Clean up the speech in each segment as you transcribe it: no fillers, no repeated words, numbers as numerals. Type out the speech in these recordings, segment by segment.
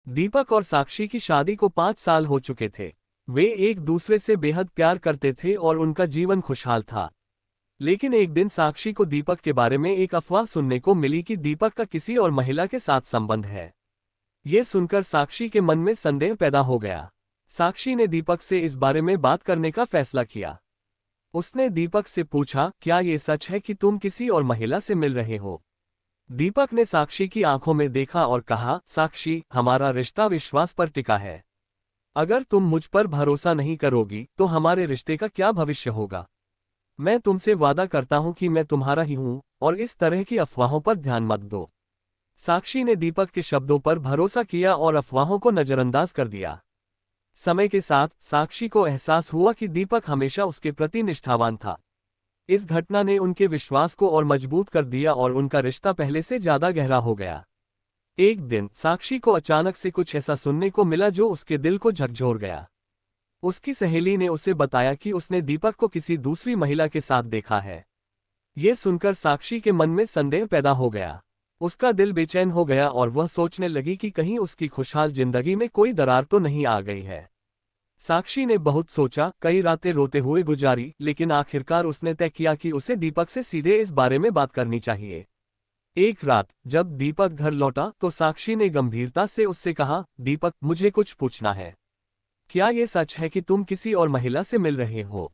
दीपक और साक्षी की शादी को 5 साल हो चुके थे। वे एक दूसरे से बेहद प्यार करते थे और उनका जीवन खुशहाल था। लेकिन एक दिन साक्षी को दीपक के बारे में एक अफवाह सुनने को मिली कि दीपक का किसी और महिला के साथ संबंध है। ये सुनकर साक्षी के मन में संदेह पैदा हो गया। साक्षी ने दीपक से इस बारे में बात करने का फैसला किया। उसने दीपक से पूछा, क्या ये सच है कि तुम किसी और महिला से मिल रहे हो? दीपक ने साक्षी की आंखों में देखा और कहा, साक्षी, हमारा रिश्ता विश्वास पर टिका है। अगर तुम मुझ पर भरोसा नहीं करोगी तो हमारे रिश्ते का क्या भविष्य होगा? मैं तुमसे वादा करता हूं कि मैं तुम्हारा ही हूं और इस तरह की अफवाहों पर ध्यान मत दो। साक्षी ने दीपक के शब्दों पर भरोसा किया और अफवाहों को नजरअंदाज कर दिया। समय के साथ साक्षी को एहसास हुआ कि दीपक हमेशा उसके प्रति निष्ठावान था। इस घटना ने उनके विश्वास को और मजबूत कर दिया और उनका रिश्ता पहले से ज्यादा गहरा हो गया। एक दिन साक्षी को अचानक से कुछ ऐसा सुनने को मिला जो उसके दिल को झकझोर गया। उसकी सहेली ने उसे बताया कि उसने दीपक को किसी दूसरी महिला के साथ देखा है। ये सुनकर साक्षी के मन में संदेह पैदा हो गया। उसका दिल बेचैन हो गया और वह सोचने लगी कि कहीं उसकी खुशहाल जिंदगी में कोई दरार तो नहीं आ गई है। साक्षी ने बहुत सोचा, कई रातें रोते हुए गुजारी, लेकिन आखिरकार उसने तय किया कि उसे दीपक से सीधे इस बारे में बात करनी चाहिए। एक रात जब दीपक घर लौटा तो साक्षी ने गंभीरता से उससे कहा, दीपक, मुझे कुछ पूछना है। क्या ये सच है कि तुम किसी और महिला से मिल रहे हो?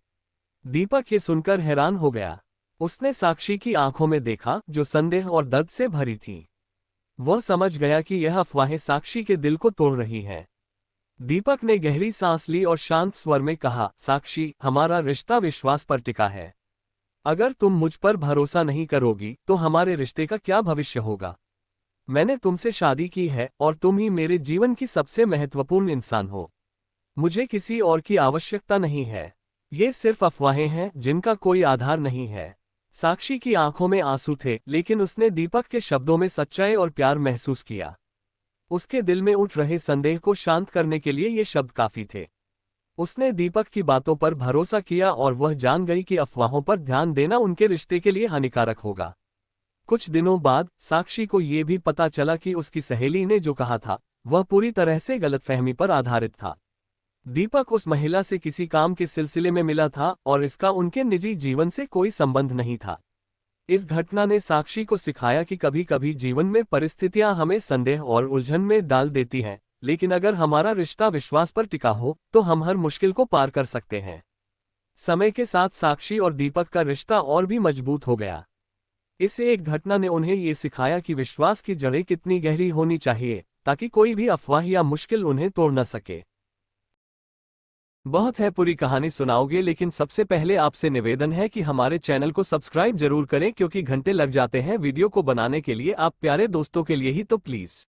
दीपक ये सुनकर हैरान हो गया। उसने साक्षी की आंखों में देखा जो संदेह और दर्द से भरी थी। वह समझ गया कि यह अफवाहें साक्षी के दिल को तोड़ रही हैं। दीपक ने गहरी सांस ली और शांत स्वर में कहा, साक्षी, हमारा रिश्ता विश्वास पर टिका है। अगर तुम मुझ पर भरोसा नहीं करोगी तो हमारे रिश्ते का क्या भविष्य होगा? मैंने तुमसे शादी की है और तुम ही मेरे जीवन की सबसे महत्वपूर्ण इंसान हो। मुझे किसी और की आवश्यकता नहीं है। ये सिर्फ अफवाहें हैं जिनका कोई आधार नहीं है। साक्षी की आंखों में आंसू थे, लेकिन उसने दीपक के शब्दों में सच्चाई और प्यार महसूस किया। उसके दिल में उठ रहे संदेह को शांत करने के लिए ये शब्द काफी थे। उसने दीपक की बातों पर भरोसा किया और वह जान गई कि अफवाहों पर ध्यान देना उनके रिश्ते के लिए हानिकारक होगा। कुछ दिनों बाद साक्षी को ये भी पता चला कि उसकी सहेली ने जो कहा था वह पूरी तरह से गलतफहमी पर आधारित था। दीपक उस महिला से किसी काम के सिलसिले में मिला था और इसका उनके निजी जीवन से कोई संबंध नहीं था। इस घटना ने साक्षी को सिखाया कि कभी कभी जीवन में परिस्थितियां हमें संदेह और उलझन में डाल देती हैं, लेकिन अगर हमारा रिश्ता विश्वास पर टिका हो तो हम हर मुश्किल को पार कर सकते हैं। समय के साथ साक्षी और दीपक का रिश्ता और भी मजबूत हो गया। इस एक घटना ने उन्हें ये सिखाया कि विश्वास की जड़ें कितनी गहरी होनी चाहिए ताकि कोई भी अफवाह या मुश्किल उन्हें तोड़ न सके। बहुत है पूरी कहानी सुनाओगे, लेकिन सबसे पहले आपसे निवेदन है कि हमारे चैनल को सब्सक्राइब जरूर करें, क्योंकि घंटे लग जाते हैं वीडियो को बनाने के लिए, आप प्यारे दोस्तों के लिए ही तो प्लीज।